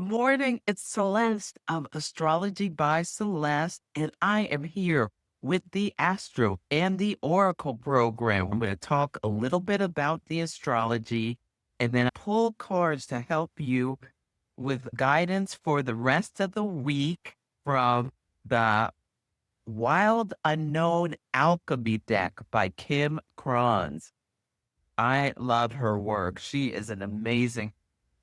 morning. It's Celeste of Astrology by Celeste, and I am here with the Astro and the Oracle program. I'm going to talk a little bit about the astrology and then pull cards to help you with guidance for the rest of the week from the Wild Unknown Alchemy Deck by Kim Kranz. I love her work. She is an amazing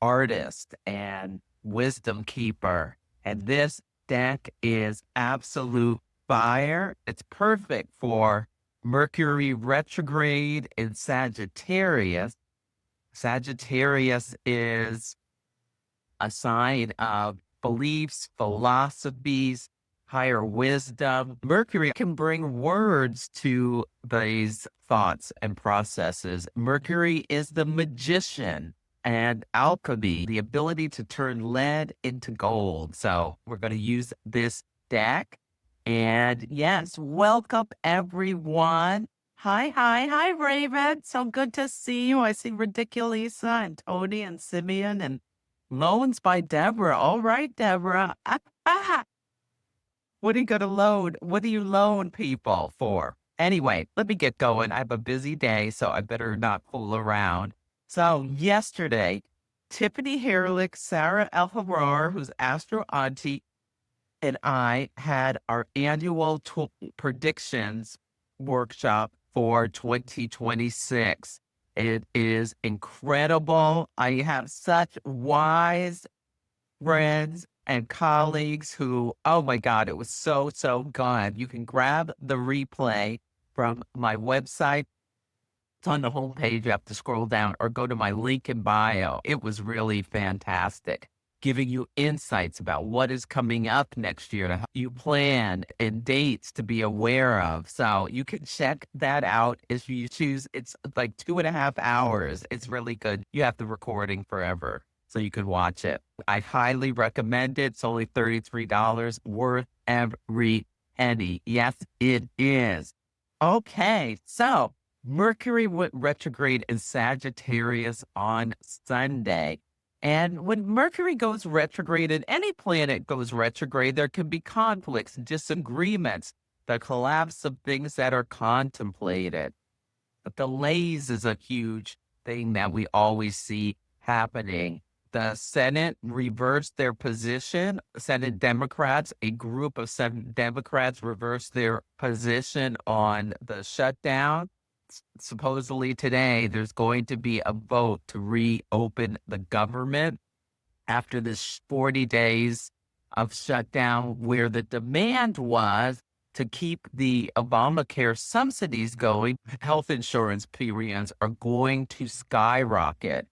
artist and wisdom keeper. And this deck is absolute fire. It's perfect for Mercury retrograde in Sagittarius. Sagittarius is a sign of beliefs, philosophies, higher wisdom. Mercury can bring words to these thoughts and processes. Mercury is the magician and alchemy, the ability to turn lead into gold. So we're going to use this deck. And yes, welcome everyone. Hi, Raven. So good to see you. I see Ridiculisa and Tony and Simeon and loans by Deborah. All right, Deborah. What are you going to loan? What do you loan people for? Anyway, let me get going. I have a busy day, so I better not fool around. So yesterday, Tiffany Herlick, Sarah Alharar, who's Astro Auntie, and I had our annual predictions workshop for 2026. It is incredible. I have such wise friends and colleagues who, oh my God, it was so good. You can grab the replay from my website. It's on the homepage. You have to scroll down or go to my link in bio. It was really fantastic, giving you insights about what is coming up next year to help you plan and dates to be aware of. So you can check that out if you choose. It's like 2.5 hours. It's really good. You have the recording forever, so you can watch it. I highly recommend it. It's only $33, worth every penny. Yes, it is. Okay, so Mercury went retrograde in Sagittarius on Sunday. And when Mercury goes retrograde and any planet goes retrograde, there can be conflicts, disagreements, the collapse of things that are contemplated. Delays is a huge thing that we always see happening. The Senate reversed their position. Senate Democrats, a group of Senate Democrats reversed their position on the shutdown. Supposedly today, there's going to be a vote to reopen the government after this 40 days of shutdown, where the demand was to keep the Obamacare subsidies going. Health insurance premiums are going to skyrocket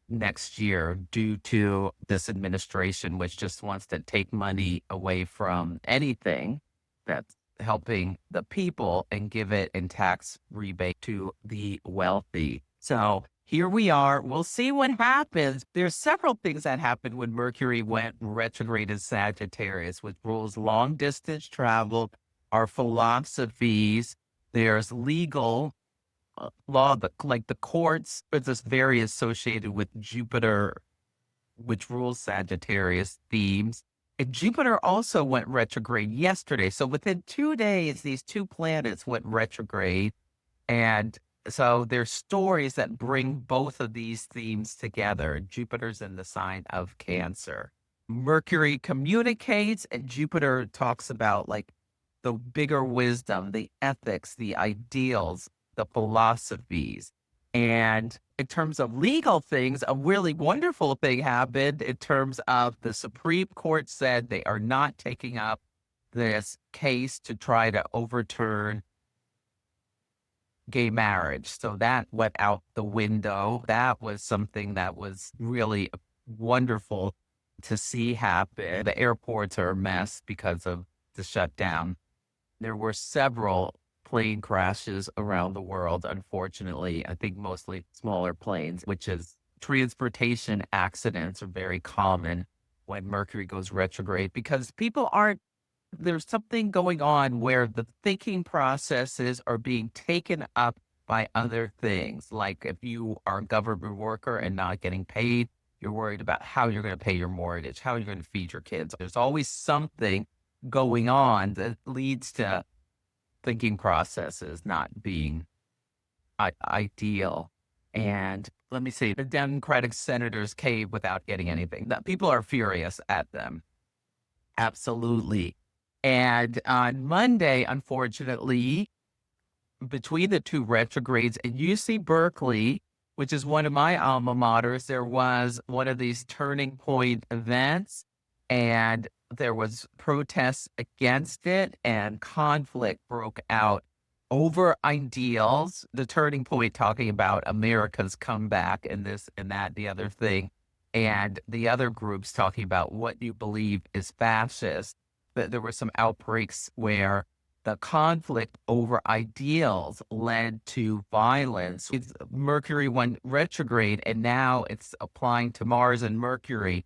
next year due to this administration, which just wants to take money away from anything that's helping the people and give it in tax rebate to the wealthy. So here we are. We'll see what happens. There's several things that happened when Mercury went retrograde in Sagittarius, which rules long distance travel, our philosophies. There's legal law, like the courts, but this very associated with Jupiter, which rules Sagittarius themes. And Jupiter also went retrograde yesterday. So within 2 days, these two planets went retrograde. And so there's stories that bring both of these themes together. Jupiter's in the sign of Cancer. Mercury communicates, and Jupiter talks about like the bigger wisdom, the ethics, the ideals, the philosophies. And in terms of legal things, a really wonderful thing happened in terms of the Supreme Court said they are not taking up this case to try to overturn gay marriage. So that went out the window. That was something that was really wonderful to see happen. The airports are a mess because of the shutdown. There were several plane crashes around the world, unfortunately. I think mostly smaller planes, which is transportation accidents are very common when Mercury goes retrograde because people aren't, there's something going on where the thinking processes are being taken up by other things. Like if you are a government worker and not getting paid, You're worried about how you're going to pay your mortgage, how you're going to feed your kids. There's always something going on that leads to thinking processes not being ideal. And let me see, the Democratic senators cave without getting anything. People are furious at them. Absolutely. And on Monday, unfortunately, between the two retrogrades at UC Berkeley, which is one of my alma maters, there was one of these turning point events, and there was protests against it, and conflict broke out over ideals. The turning point talking about America's comeback and this and that, the other thing, and the other groups talking about what you believe is fascist. But there were some outbreaks where the conflict over ideals led to violence. Mercury went retrograde, and now it's applying to Mars and Mercury.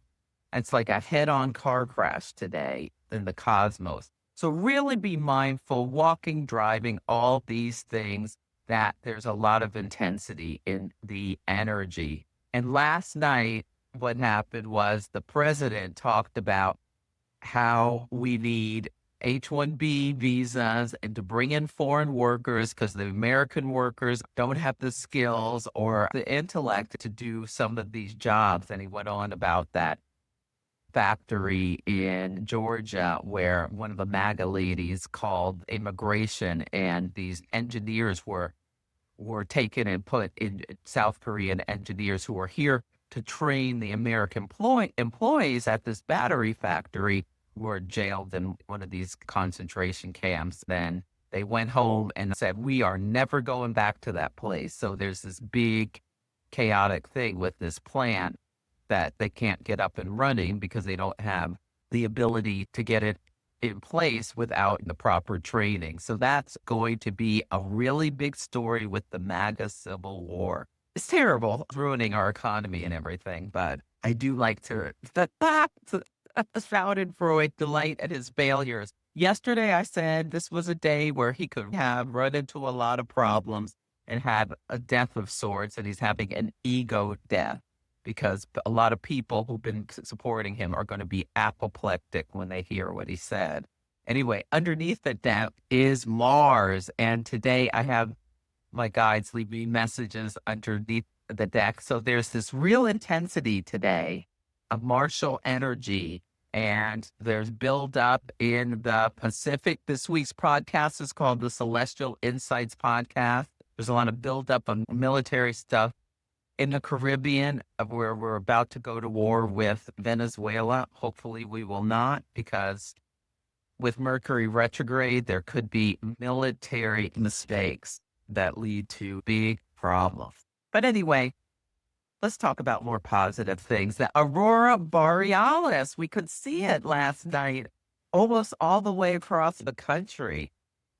It's like a head-on car crash today in the cosmos. So really be mindful, walking, driving, all these things, that there's a lot of intensity in the energy. And last night, what happened was the president talked about how we need H-1B visas and to bring in foreign workers because the American workers don't have the skills or the intellect to do some of these jobs. And he went on about that factory in Georgia where one of the MAGA ladies called immigration, and these engineers were taken and put in, South Korean engineers who were here to train the American employees at this battery factory were jailed in one of these concentration camps. Then they went home and said, we are never going back to that place. So there's this big chaotic thing with this plant that they can't get up and running because they don't have the ability to get it in place without the proper training. So that's going to be a really big story with the MAGA Civil War. It's terrible, it's ruining our economy and everything, but I do like to Schadenfreude, delight at his failures. Yesterday, I said this was a day where he could have run into a lot of problems and have a death of sorts, and he's having an ego death because a lot of people who've been supporting him are going to be apoplectic when they hear what he said. Anyway, underneath the deck is Mars, and today I have my guides leave me messages underneath the deck. So there's this real intensity today of martial energy, and there's buildup in the Pacific. This week's podcast is called the Celestial Insights Podcast. There's a lot of buildup on military stuff in the Caribbean, where we're about to go to war with Venezuela. Hopefully we will not, because with Mercury retrograde, there could be military mistakes that lead to big problems. But anyway, let's talk about more positive things. The Aurora Borealis, we could see it last night, almost all the way across the country.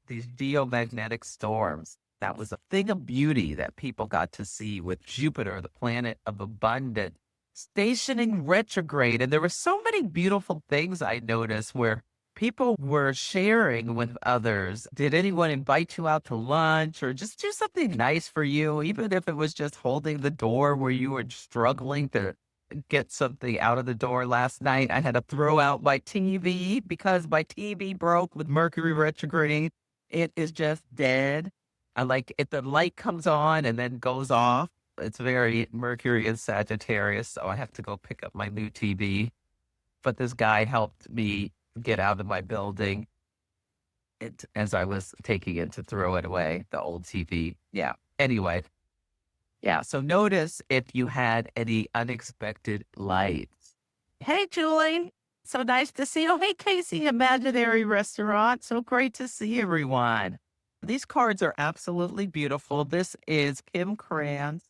These geomagnetic storms. That was a thing of beauty that people got to see with Jupiter, the planet of abundance, stationing retrograde. And there were so many beautiful things I noticed where people were sharing with others. Did anyone invite you out to lunch or just do something nice for you, even if it was just holding the door where you were struggling to get something out of the door? Last night, I had to throw out my TV because my TV broke with Mercury retrograde. It is just dead. I like it. The light comes on and then goes off. It's very Mercury and Sagittarius, so I have to go pick up my new TV. But this guy helped me get out of my building as I was taking it to throw it away, the old TV. Yeah. Anyway. Yeah. So notice if you had any unexpected lights. Hey, Julie. So nice to see you. Hey, Casey, Imaginary Restaurant. So great to see everyone. These cards are absolutely beautiful. This is Kim Kranz,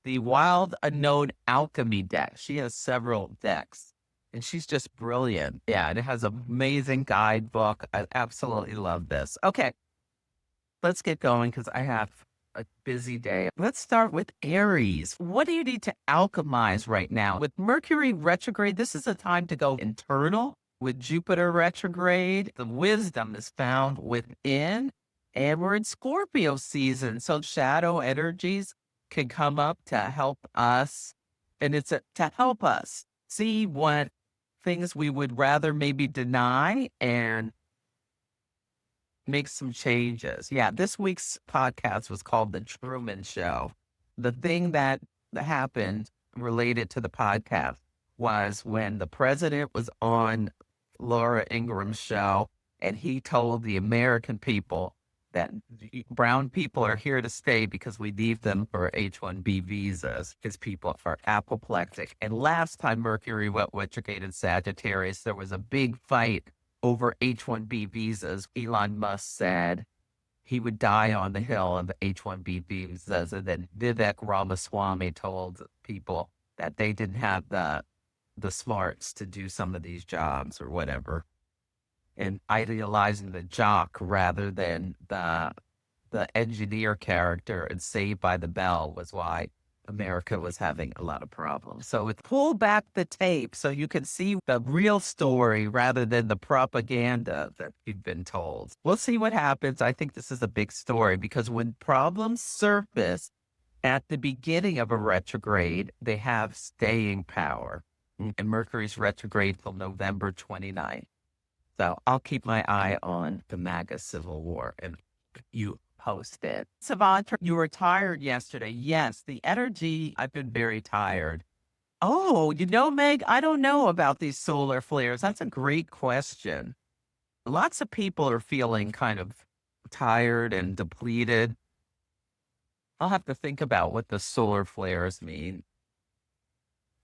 the Wild Unknown Alchemy Deck. She has several decks, and she's just brilliant. Yeah, and it has an amazing guidebook. I absolutely love this. Okay, let's get going because I have a busy day. Let's start with Aries. What do you need to alchemize right now? With Mercury retrograde, this is a time to go internal. With Jupiter retrograde, the wisdom is found within. And we're in Scorpio season, so shadow energies can come up to help us And it's to help us see what things we would rather maybe deny and make some changes. Yeah, this week's podcast was called The Truman Show. The thing that happened related to the podcast was when the president was on Laura Ingram's show and he told the American people that brown people are here to stay because we need them for H-1B visas because people are apoplectic. And last time Mercury went retrograde in Sagittarius, there was a big fight over H-1B visas. Elon Musk said he would die on the hill of the H-1B visas. And then Vivek Ramaswamy told people that they didn't have the smarts to do some of these jobs or whatever. And idealizing the jock rather than the engineer character and Saved by the Bell was why America was having a lot of problems. So it's pull back the tape so you can see the real story rather than the propaganda that you've been told. We'll see what happens. I think this is a big story because when problems surface at the beginning of a retrograde, they have staying power. And Mercury's retrograde till November 29th. So I'll keep my eye on the MAGA Civil War and you post it. Savant, you were tired yesterday. Yes, the energy, I've been very tired. Oh, Meg, I don't know about these solar flares. That's a great question. Lots of people are feeling kind of tired and depleted. I'll have to think about what the solar flares mean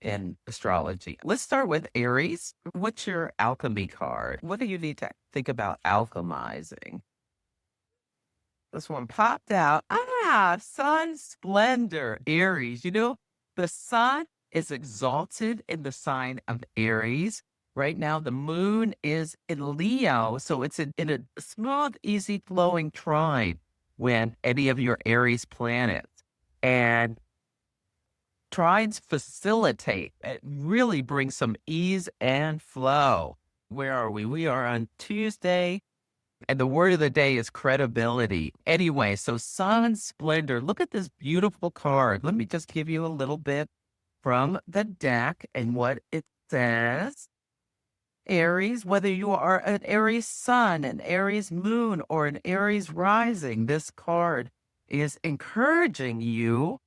in astrology. Let's start with Aries. What's your alchemy card? What do you need to think about alchemizing? This one popped out. Sun splendor, Aries. The sun is exalted in the sign of Aries. Right now, the moon is in Leo, so it's in a smooth, easy flowing trine when any of your Aries planets. And trines facilitate. It really brings some ease and flow. Where are we? We are on Tuesday. And the word of the day is credibility. Anyway, so sun splendor. Look at this beautiful card. Let me just give you a little bit from the deck and what it says. Aries, whether you are an Aries sun, an Aries moon, or an Aries rising, this card is encouraging you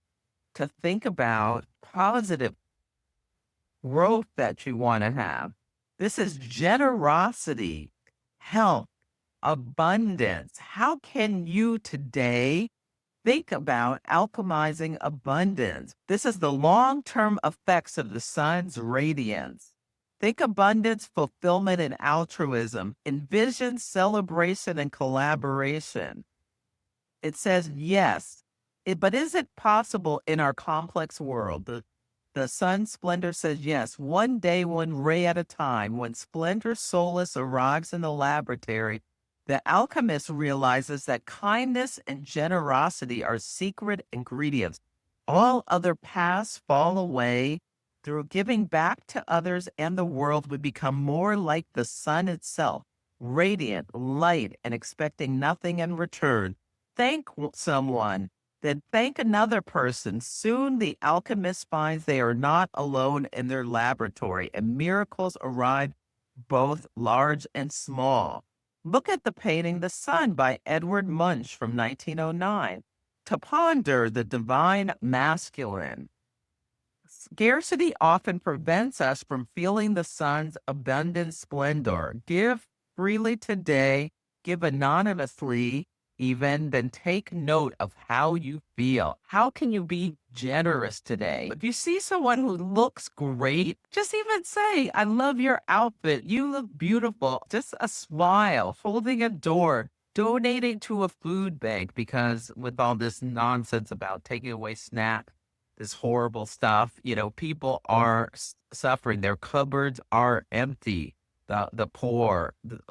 to think about positive growth that you want to have. This is generosity, health, abundance. How can you today think about alchemizing abundance? This is the long-term effects of the sun's radiance. Think abundance, fulfillment, and altruism. Envision celebration and collaboration. It says yes, but is it possible in our complex world? The sun splendor says yes, one day, one ray at a time. When splendor solace arrives in the laboratory, the alchemist realizes that kindness and generosity are secret ingredients. All other paths fall away. Through giving back to others and the world, we become more like the sun itself, radiant, light, and expecting nothing in return. Thank someone, then thank another person. Soon the alchemist finds they are not alone in their laboratory, and miracles arrive, both large and small. Look at the painting The Sun by Edward Munch from 1909. To ponder the divine masculine. Scarcity often prevents us from feeling the sun's abundant splendor. Give freely today, give anonymously, even, then take note of how you feel. How can you be generous today? If you see someone who looks great, just even say, I love your outfit. You look beautiful. Just a smile, holding a door, donating to a food bank, because with all this nonsense about taking away SNAP, this horrible stuff, people are suffering. Their cupboards are empty. The poor, the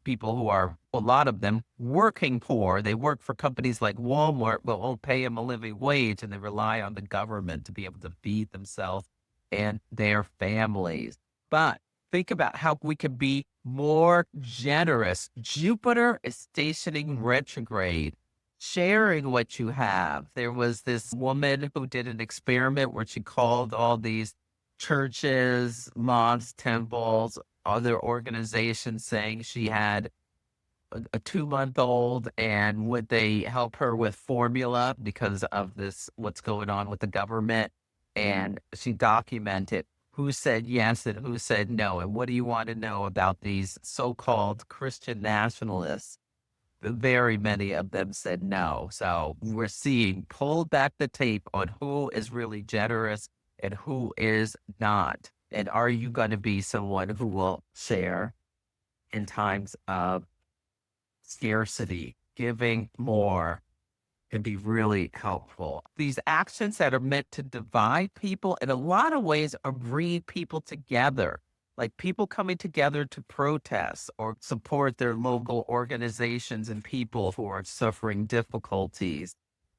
people who are, a lot of them, working poor. They work for companies like Walmart, but won't pay them a living wage, and they rely on the government to be able to feed themselves and their families. But think about how we can be more generous. Jupiter is stationing retrograde. sharing what you have. There was this woman who did an experiment where she called all these churches, mosques, temples, other organizations saying she had a 2-month-old and would they help her with formula because of this, what's going on with the government. And she documented who said yes and who said no. And what do you want to know about these so-called Christian nationalists? Very many of them said no. So we're seeing pull back the tape on who is really generous and who is not. And are you going to be someone who will share in times of scarcity? Giving more can be really helpful. These actions that are meant to divide people in a lot of ways are bringing people together, like people coming together to protest or support their local organizations, and people who are suffering difficulties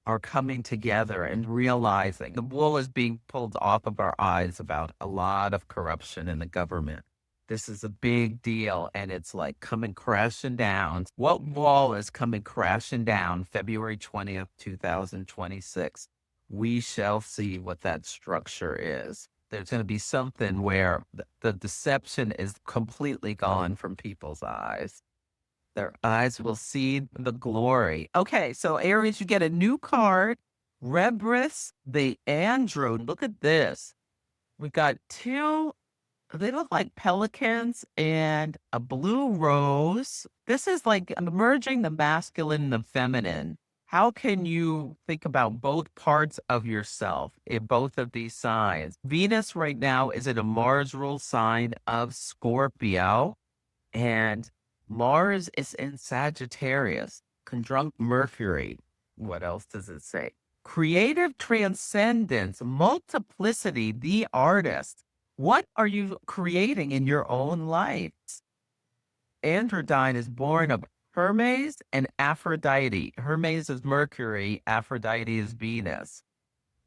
are coming together and realizing the wool is being pulled off of our eyes about a lot of corruption in the government. This is a big deal, and it's like coming crashing down. What wall is coming crashing down February 20th, 2026? We shall see what that structure is. There's going to be something where the deception is completely gone from people's eyes. Their eyes will see the glory. Okay, so Aries, you get a new card, Rebris, the Android. Look at this. We got two, they look like pelicans and a blue rose. This is like merging the masculine and the feminine. How can you think about both parts of yourself in both of these signs? Venus right now is in a Mars rule sign of Scorpio, and Mars is in Sagittarius, conjunct Mercury. What else does it say? Creative transcendence, multiplicity, the artist. What are you creating in your own life? Androdyne is born of Hermes and Aphrodite. Hermes is Mercury, Aphrodite is Venus.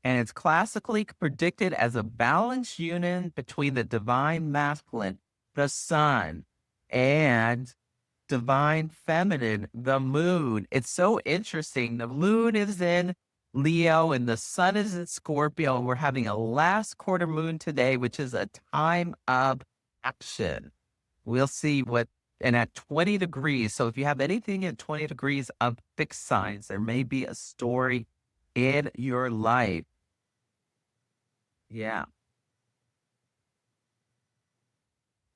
And it's classically predicted as a balanced union between the divine masculine, the sun, and divine feminine, the moon. It's so interesting. The moon is in Leo and the sun is in Scorpio. And we're having a last quarter moon today, which is a time of action. We'll see what, and at 20 degrees. So if you have anything at 20 degrees of fixed signs, there may be a story in your life. Yeah.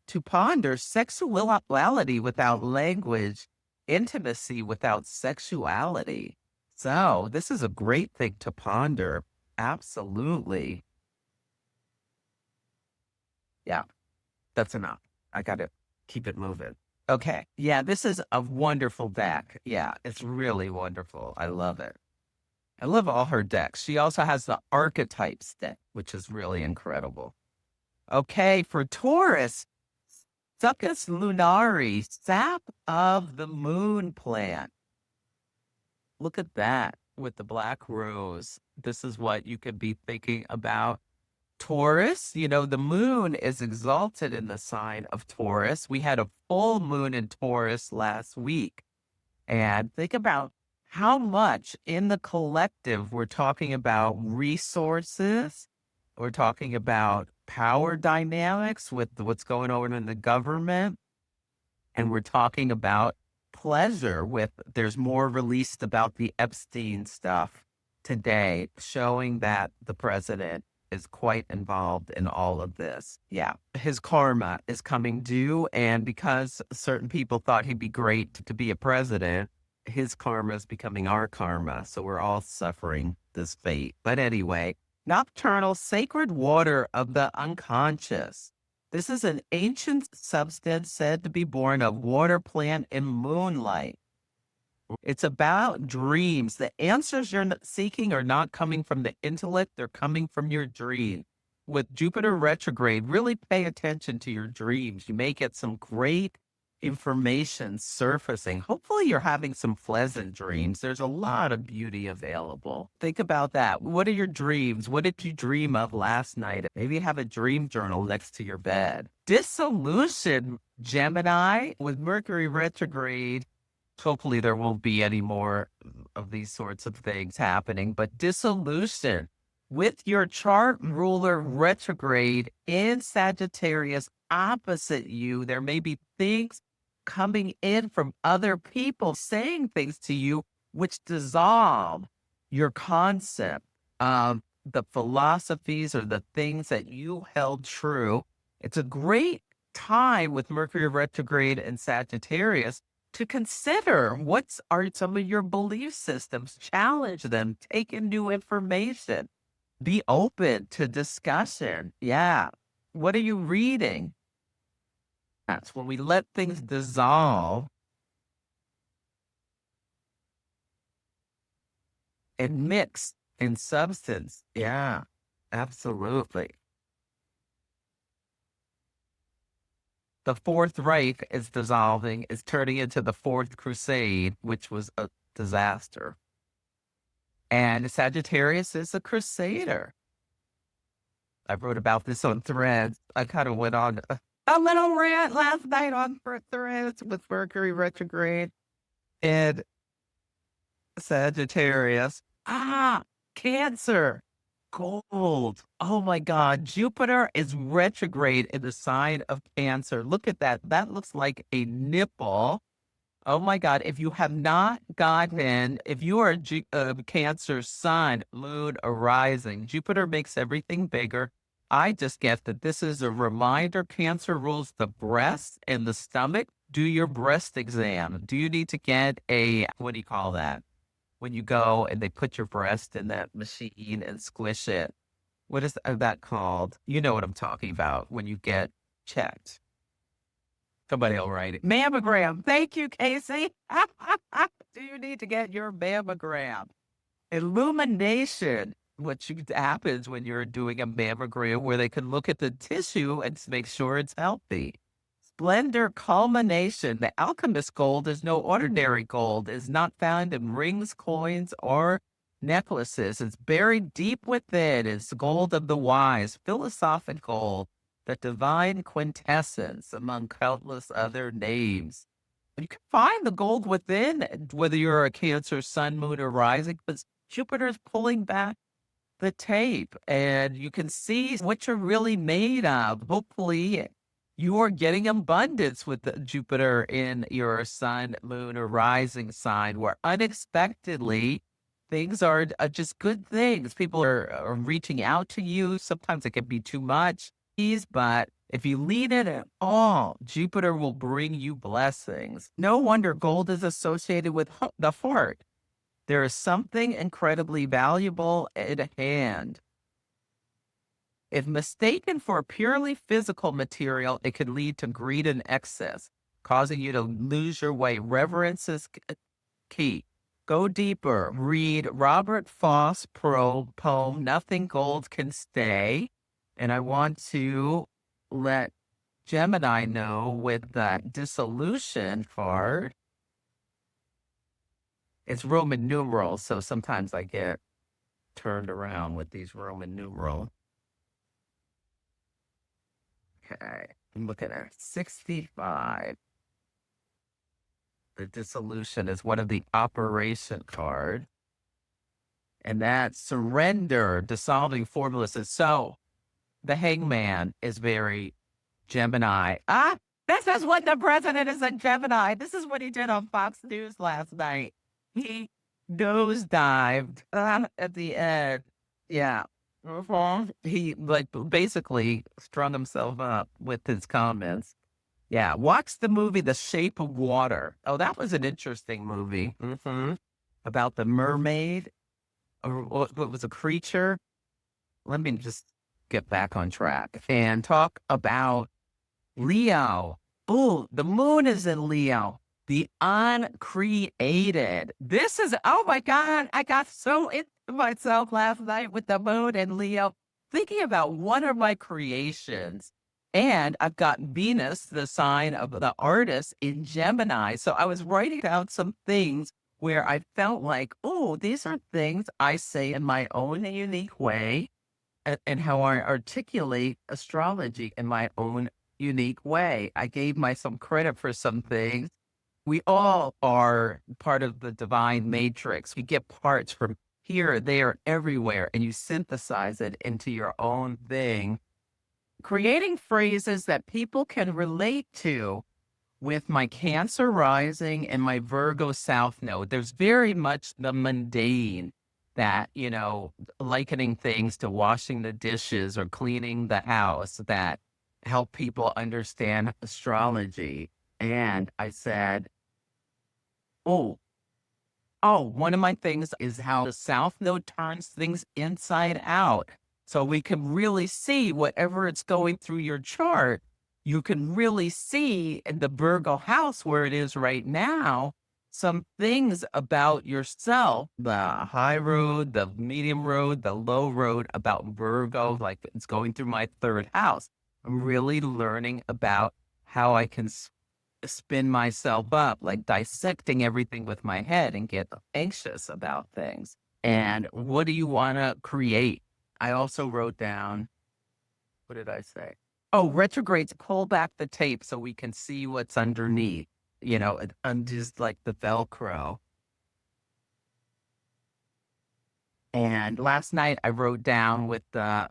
To ponder sexuality without language, intimacy without sexuality. So this is a great thing to ponder. Absolutely. Yeah, that's enough. I got to keep it moving. Okay. Yeah, this is a wonderful deck. Yeah, it's really wonderful. I love it. I love all her decks. She also has the archetypes deck, which is really incredible. Okay, for Taurus, Succus Lunari, sap of the moon plant. Look at that with the black rose. This is what you could be thinking about. Taurus, you know, the moon is exalted in the sign of Taurus. We had a full moon in Taurus last week. And think about how much in the collective we're talking about resources. We're talking about power dynamics with what's going on in the government. And we're talking about pleasure with, there's more released about the Epstein stuff today, showing that the president is quite involved in all of this. Yeah. His karma is coming due. And because certain people thought he'd be great to be a president, his karma is becoming our karma. So we're all suffering this fate. But anyway, nocturnal sacred water of the unconscious. This is an ancient substance said to be born of water plant in moonlight. It's about dreams. The answers you're seeking are not coming from the intellect, they're coming from your dream. With Jupiter retrograde, really pay attention to your dreams. You may get some great information surfacing. Hopefully you're having some pleasant dreams. There's a lot of beauty available. Think about that. What are your dreams? What did you dream of last night? Maybe have a dream journal next to your bed. Dissolution, Gemini, with Mercury retrograde. Hopefully there won't be any more of these sorts of things happening, but dissolution with your chart ruler retrograde in Sagittarius opposite you, there may be things coming in from other people saying things to you which dissolve your concept of the philosophies or the things that you held true. It's a great time with Mercury retrograde and Sagittarius to consider what are some of your belief systems, challenge them, take in new information, be open to discussion. Yeah. What are you reading? That's when we let things dissolve and mix in substance. Yeah, absolutely. The Fourth Reich is dissolving, is turning into the Fourth Crusade, which was a disaster. And Sagittarius is a crusader. I wrote about this on Threads. I kind of went on a little rant last night on Threads with Mercury retrograde and Sagittarius. Cancer, gold. Oh my God. Jupiter is retrograde in the sign of Cancer. Look at that. That looks like a nipple. Oh my God. If you have not gotten, if you are a Cancer sun, moon, or rising, Jupiter makes everything bigger. I just get that this is a reminder. Cancer rules the breast and the stomach. Do your breast exam. Do you need to get a, what do you call that? When you go and they put your breast in that machine and squish it. What is that called? You know what I'm talking about when you get checked. Somebody will write it. Mammogram. Thank you, Casey. Do you need to get your mammogram? Illumination, which happens when you're doing a mammogram where they can look at the tissue and make sure it's healthy. Splendor, culmination. The alchemist gold is no ordinary gold. It's not found in rings, coins, or necklaces. It's buried deep within. It's gold of the wise, philosophic gold, the divine quintessence among countless other names. You can find the gold within, whether you're a Cancer, sun, moon, or rising, but Jupiter's pulling back the tape and you can see what you're really made of. Hopefully, you are getting abundance with the Jupiter in your sun, moon, or rising sign, where unexpectedly things are just good things. People are reaching out to you. Sometimes it can be too much, but if you lean in at all, Jupiter will bring you blessings. No wonder gold is associated with the heart. There is something incredibly valuable at hand. If mistaken for a purely physical material, it could lead to greed and excess, causing you to lose your way. Reverence is key. Go deeper. Read Robert Frost poem, Nothing Gold Can Stay. And I want to let Gemini know with that dissolution card. It's Roman numerals, so sometimes I get turned around with these Roman numerals. Okay, I'm looking at 65. The dissolution is one of the operation card. And that surrender, dissolving formulas. So the hangman is very Gemini. This is what the president is a Gemini. This is what he did on Fox News last night. He nosedived at the end. Yeah. He basically strung himself up with his comments. Yeah. Watch the movie The Shape of Water. Oh, that was an interesting movie. About the mermaid or what was a creature. Let me just get back on track and talk about Leo. Oh, the moon is in Leo. The uncreated. This is, oh my God, I got so into myself last night with the moon and Leo, thinking about what are my creations. And I've got Venus, the sign of the artist, in Gemini. So I was writing down some things where I felt like, oh, these are things I say in my own unique way and how I articulate astrology in my own unique way. I gave myself credit for some things We all are part of the divine matrix. You get parts from here, there, everywhere, and you synthesize it into your own thing, creating phrases that people can relate to. With my Cancer rising and my Virgo South node, there's very much the mundane that, likening things to washing the dishes or cleaning the house that help people understand astrology. And I said, oh, one of my things is how the South Node turns things inside out. So we can really see whatever it's going through your chart. You can really see in the Virgo house where it is right now, some things about yourself, the high road, the medium road, the low road about Virgo, like it's going through my third house. I'm really learning about how I can spin myself up, like dissecting everything with my head and get anxious about things. And what do you want to create? I also wrote down, what did I say? Oh, retrogrades, pull back the tape so we can see what's underneath, and just like the Velcro. And last night I wrote down with the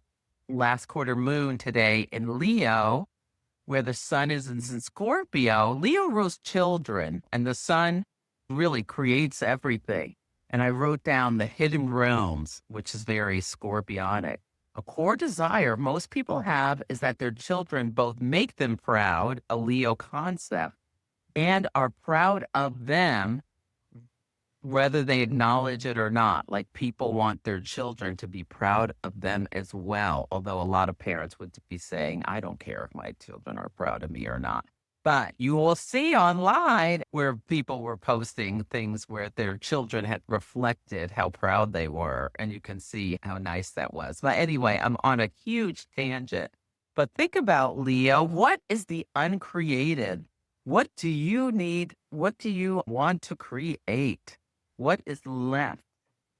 last quarter moon today in Leo, where the sun is in Scorpio. Leo rules children, and the sun really creates everything. And I wrote down the hidden realms, which is very Scorpionic. A core desire most people have is that their children both make them proud, a Leo concept, and are proud of them, whether they acknowledge it or not. Like people want their children to be proud of them as well. Although a lot of parents would be saying, I don't care if my children are proud of me or not. But you will see online where people were posting things where their children had reflected how proud they were. And you can see how nice that was. But anyway, I'm on a huge tangent. But think about Leo. What is the uncreated? What do you need? What do you want to create? What is left?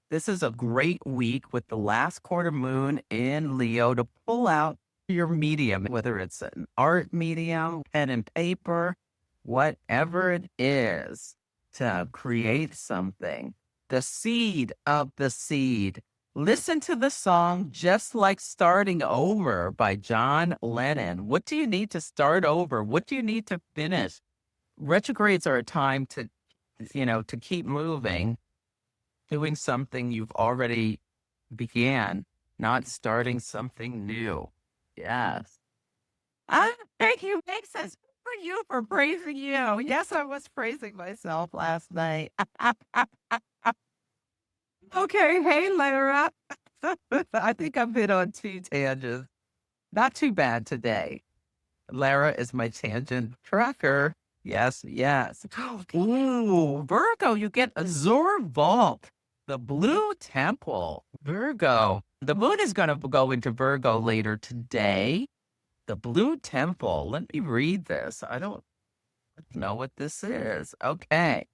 This is a great week with the last quarter moon in Leo to pull out your medium, whether it's an art medium, pen and paper, whatever it is, to create something. The seed of the seed. Listen to the song Just Like Starting Over by John Lennon. What do you need to start over? What do you need to finish? Retrogrades are a time to keep moving, doing something you've already began, not starting something new. Yes. Thank you. Makes sense for you for praising you. Yes, I was praising myself last night. Okay. Hey, Lara. I think I've been on two tangents. Not too bad today. Lara is my tangent tracker. Yes, yes. Ooh, Virgo, you get Azure Vault, the Blue Temple. Virgo, the moon is going to go into Virgo later today. The Blue Temple. Let me read this. I don't know what this is. Okay.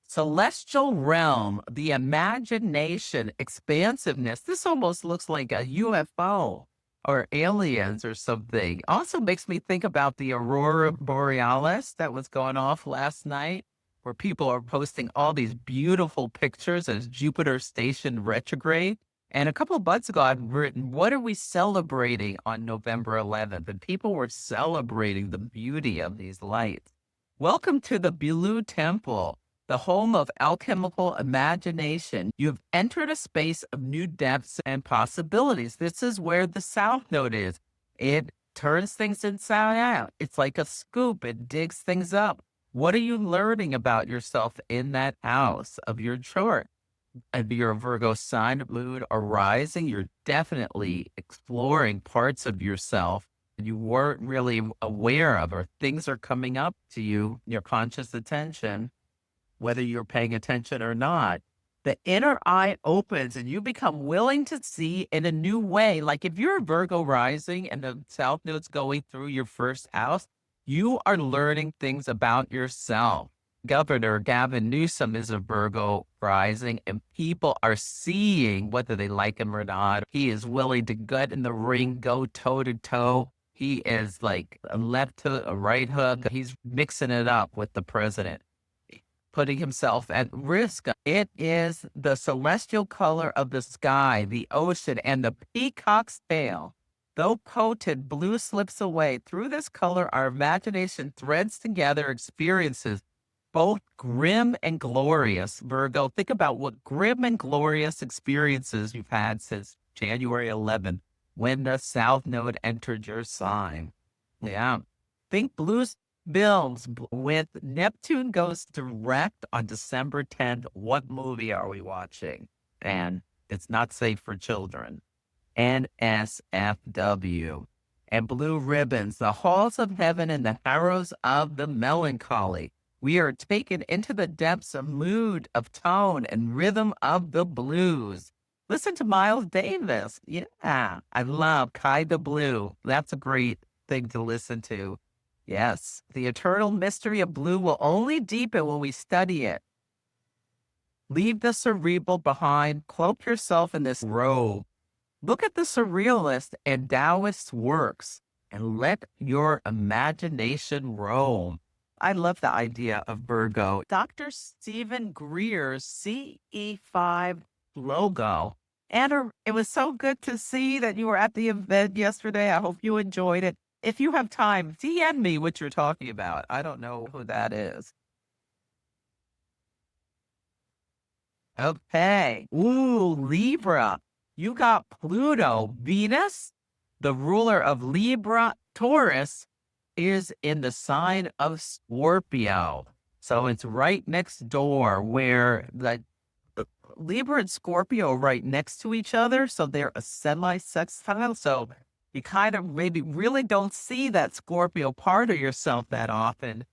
Celestial realm, the imagination, expansiveness. This almost looks like a UFO or aliens or something. Also makes me think about the Aurora Borealis that was going off last night, where people are posting all these beautiful pictures as Jupiter stationed retrograde. And a couple of months ago, I'd written, what are we celebrating on November 11th? And people were celebrating the beauty of these lights. Welcome to the Blue Temple, the home of alchemical imagination. You've entered a space of new depths and possibilities. This is where the South Node is. It turns things inside out. It's like a scoop. It digs things up. What are you learning about yourself in that house of your chart? If you're a Virgo sun, moon, or rising, you're definitely exploring parts of yourself you weren't really aware of, or things are coming up to you, your conscious attention, whether you're paying attention or not. The inner eye opens and you become willing to see in a new way. Like if you're a Virgo rising and the South Node's going through your first house, you are learning things about yourself. Governor Gavin Newsom is a Virgo rising, and people are seeing whether they like him or not. He is willing to get in the ring, go toe to toe. He is like a left hook, a right hook. He's mixing it up with the president. putting himself at risk. It is the celestial color of the sky, the ocean, and the peacock's tail. Though potent, blue slips away. Through this color, our imagination threads together experiences, both grim and glorious. Virgo, think about what grim and glorious experiences you've had since January 11th, when the South Node entered your sign. Yeah. Think blues builds with Neptune goes direct on December 10th. What movie are we watching? And it's not safe for children. NSFW. And blue ribbons, the halls of heaven and the harrows of the melancholy. We are taken into the depths of mood, of tone, and rhythm of the blues. Listen to Miles Davis. Yeah, I love Kind of Blue. That's a great thing to listen to. Yes, the eternal mystery of blue will only deepen when we study it. Leave the cerebral behind. Cloak yourself in this robe. Look at the surrealist and Taoist works and let your imagination roam. I love the idea of Virgo. Dr. Stephen Greer's CE5 logo. Anna, it was so good to see that you were at the event yesterday. I hope you enjoyed it. If you have time, DM me what you're talking about. I don't know who that is. Okay. Ooh, Libra. You got Pluto. Venus, the ruler of Libra, Taurus, is in the sign of Scorpio. So it's right next door where the Libra and Scorpio are right next to each other. So they're a semi-sextile. So you kind of maybe really don't see that Scorpio part of yourself that often,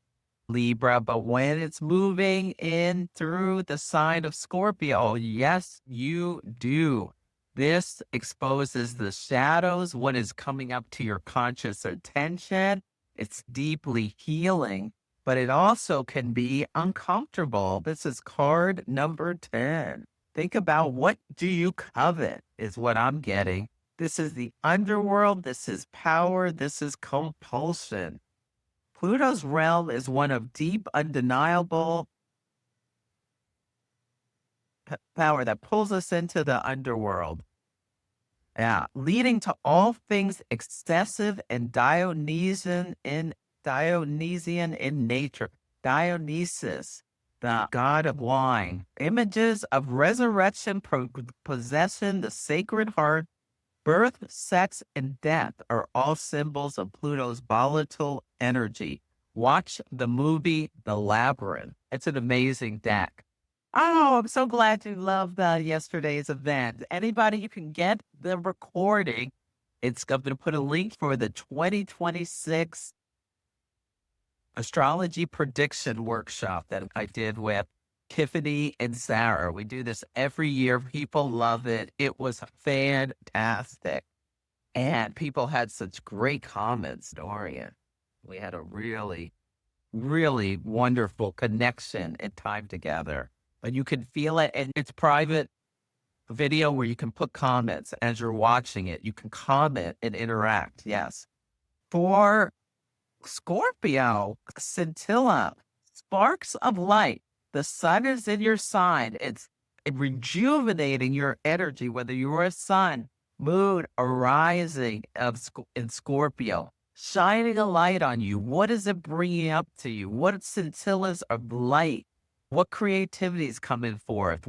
Libra, but when it's moving in through the sign of Scorpio, yes, you do. This exposes the shadows, what is coming up to your conscious attention. It's deeply healing, but it also can be uncomfortable. This is card number 10. Think about what do you covet is what I'm getting. This is the underworld. This is power. This is compulsion. Pluto's realm is one of deep, undeniable power that pulls us into the underworld. Yeah, leading to all things excessive and Dionysian in nature. Dionysus, the god of wine. Images of resurrection, possession, the sacred heart, birth, sex, and death are all symbols of Pluto's volatile energy. Watch the movie The Labyrinth. It's an amazing deck. Oh, I'm so glad you loved yesterday's event. Anybody, you can get the recording. I'm going to put a link for the 2026 astrology prediction workshop that I did with Tiffany and Sarah. We do this every year. People love it. It was fantastic. And people had such great comments, Dorian. We had a really, really wonderful connection and time together. And you can feel it. And it's private video where you can put comments as you're watching it. You can comment and interact. Yes. For Scorpio, scintilla, sparks of light. The sun is in your sign. It's rejuvenating your energy, whether you're a sun, moon, or rising in Scorpio, shining a light on you. What is it bringing up to you? What scintillas of light? What creativity is coming forth?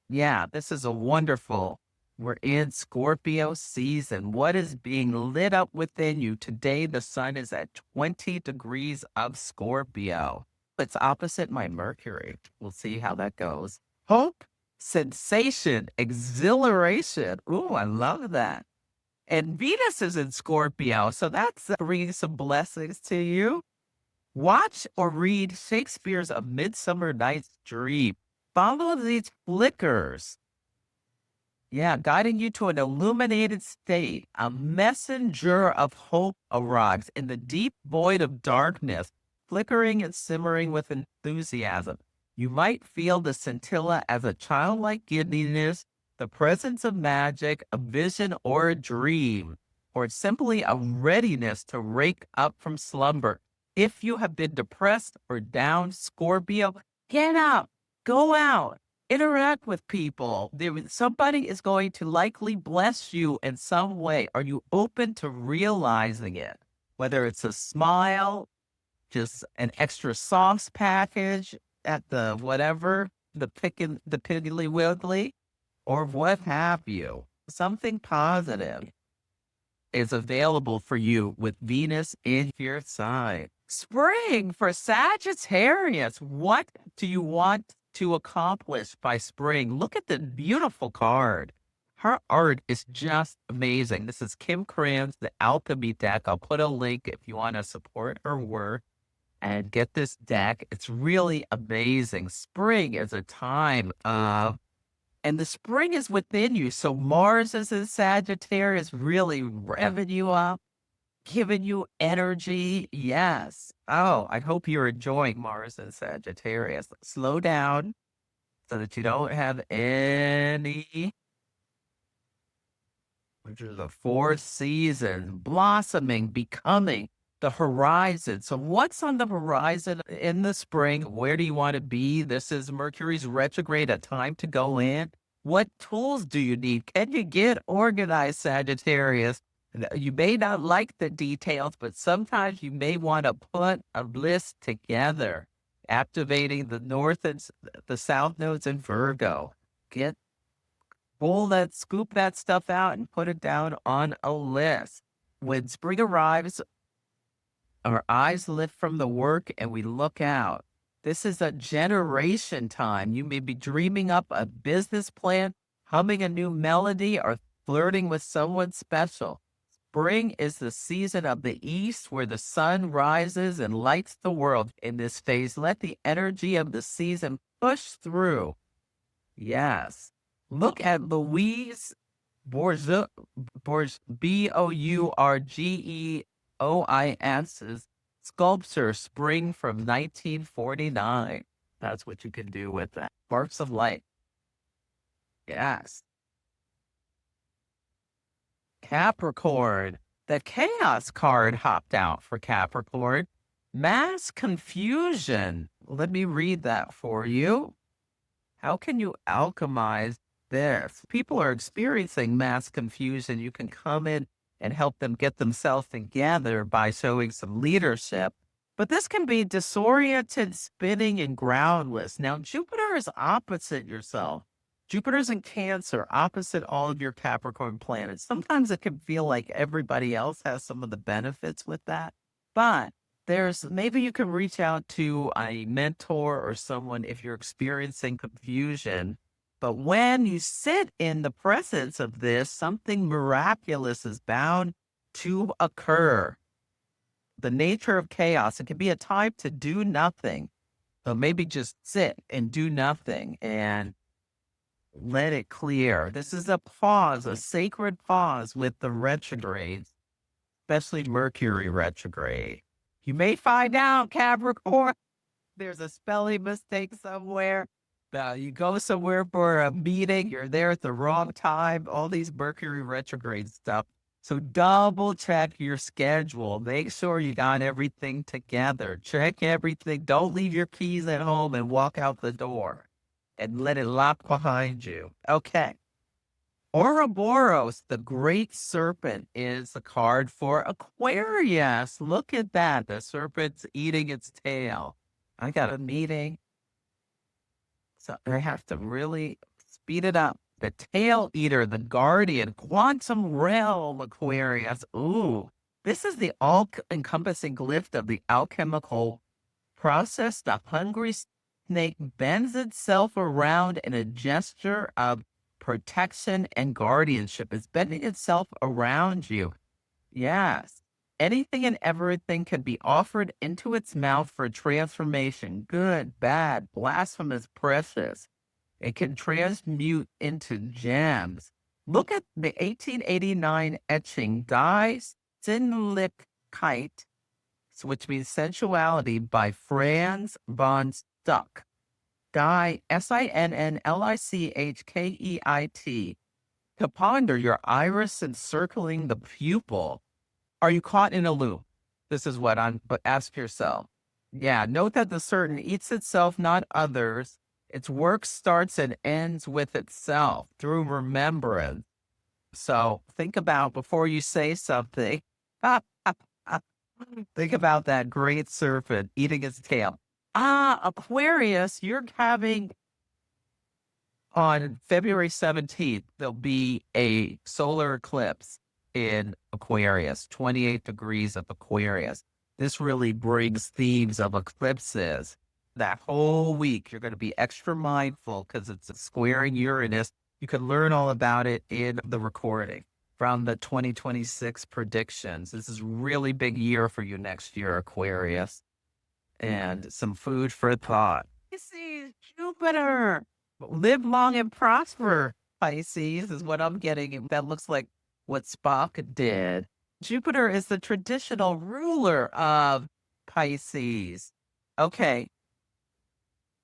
This is a wonderful. We're in Scorpio season. What is being lit up within you? Today, the sun is at 20 degrees of Scorpio. It's opposite my Mercury. We'll see how that goes. Hope, sensation, exhilaration. Ooh, I love that. And Venus is in Scorpio, so that's bringing some blessings to you. Watch or read Shakespeare's A Midsummer Night's Dream. Follow these flickers. Yeah, guiding you to an illuminated state. A messenger of hope arrives in the deep void of darkness, flickering and simmering with enthusiasm. You might feel the scintilla as a childlike giddiness, the presence of magic, a vision or a dream, or simply a readiness to wake up from slumber. If you have been depressed or down, Scorpio, Get up, go out, interact with people. Somebody is going to likely bless you in some way. Are you open to realizing it? Whether it's a smile, just an extra sauce package at the whatever, the Piggly Wiggly, or what have you. Something positive is available for you with Venus in your sign. Spring for Sagittarius. What do you want to accomplish by spring? Look at the beautiful card. Her art is just amazing. This is Kim Cram's The Alchemy Deck. I'll put a link if you want to support her work and get this deck. It's really amazing. Spring is a time of, and the spring is within you. So Mars is in Sagittarius, really revving you up, giving you energy. Yes. Oh, I hope you're enjoying Mars in Sagittarius. Slow down so that you don't have any, which is the fourth season, blossoming, becoming the horizon. So what's on the horizon in the spring? Where do you want to be? This is Mercury's retrograde, a time to go in. What tools do you need? Can you get organized, Sagittarius? You may not like the details, but sometimes you may want to put a list together, activating the north and the south nodes in Virgo. Scoop that stuff out and put it down on a list. When spring arrives, our eyes lift from the work and we look out. This is a generation time. You may be dreaming up a business plan, humming a new melody, or flirting with someone special. Spring is the season of the east where the sun rises and lights the world. In this phase, let the energy of the season push through. Yes. Look at Louise Bourgeois's Bourgeois's sculpture, Spring from 1949. That's what you can do with that. Sparks of light. Yes. Capricorn. The chaos card hopped out for Capricorn. Mass confusion. Let me read that for you. How can you alchemize this? People are experiencing mass confusion. You can come in and help them get themselves together by showing some leadership. But this can be disoriented, spinning, and groundless. Now, Jupiter is opposite yourself. Jupiter's in Cancer, opposite all of your Capricorn planets. Sometimes it can feel like everybody else has some of the benefits with that. But maybe you can reach out to a mentor or someone if you're experiencing confusion. But when you sit in the presence of this, something miraculous is bound to occur. The nature of chaos, it can be a time to do nothing. So maybe just sit and do nothing and let it clear. This is a pause, a sacred pause with the retrogrades, especially Mercury retrograde. You may find out, Capricorn, there's a spelling mistake somewhere. You go somewhere for a meeting, you're there at the wrong time, all these Mercury retrograde stuff. So double check your schedule. Make sure you got everything together. Check everything. Don't leave your keys at home and walk out the door and let it lock behind you. Okay. Ouroboros, the great serpent, is a card for Aquarius. Look at that. The serpent's eating its tail. I got a meeting, so I have to really speed it up. The tail eater, the guardian, quantum realm, Aquarius. Ooh, this is the all-encompassing glyph of the alchemical process. The hungry snake bends itself around in a gesture of protection and guardianship. It's bending itself around you. Yes. Anything and everything can be offered into its mouth for transformation. Good, bad, blasphemous, precious. It can transmute into gems. Look at the 1889 etching Die Sinnlichkeit, which means sensuality, by Franz von Stuck. Die, Sinnlichkeit. To ponder your iris encircling the pupil. Are you caught in a loop? This is what but ask yourself. Yeah, note that the certain eats itself, not others. Its work starts and ends with itself through remembrance. So think about before you say something. Think about that great serpent eating its tail. Aquarius, you're having on February 17th, there'll be a solar eclipse in Aquarius, 28 degrees of Aquarius. This really brings themes of eclipses. That whole week, you're going to be extra mindful because it's squaring Uranus. You can learn all about it in the recording from the 2026 predictions. This is a really big year for you next year, Aquarius, and some food for thought. Pisces, Jupiter, live long and prosper. Pisces is what I'm getting. That looks like what Spock did. Jupiter is the traditional ruler of Pisces. Okay.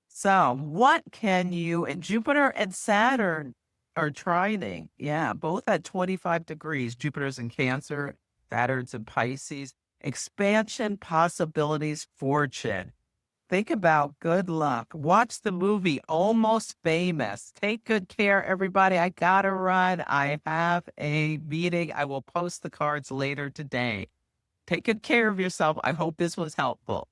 So what can you, and Jupiter and Saturn are trining. Yeah, both at 25 degrees. Jupiter's in Cancer, Saturn's in Pisces. Expansion, possibilities, fortune. Think about good luck. Watch the movie Almost Famous. Take good care, everybody. I gotta run. I have a meeting. I will post the cards later today. Take good care of yourself. I hope this was helpful.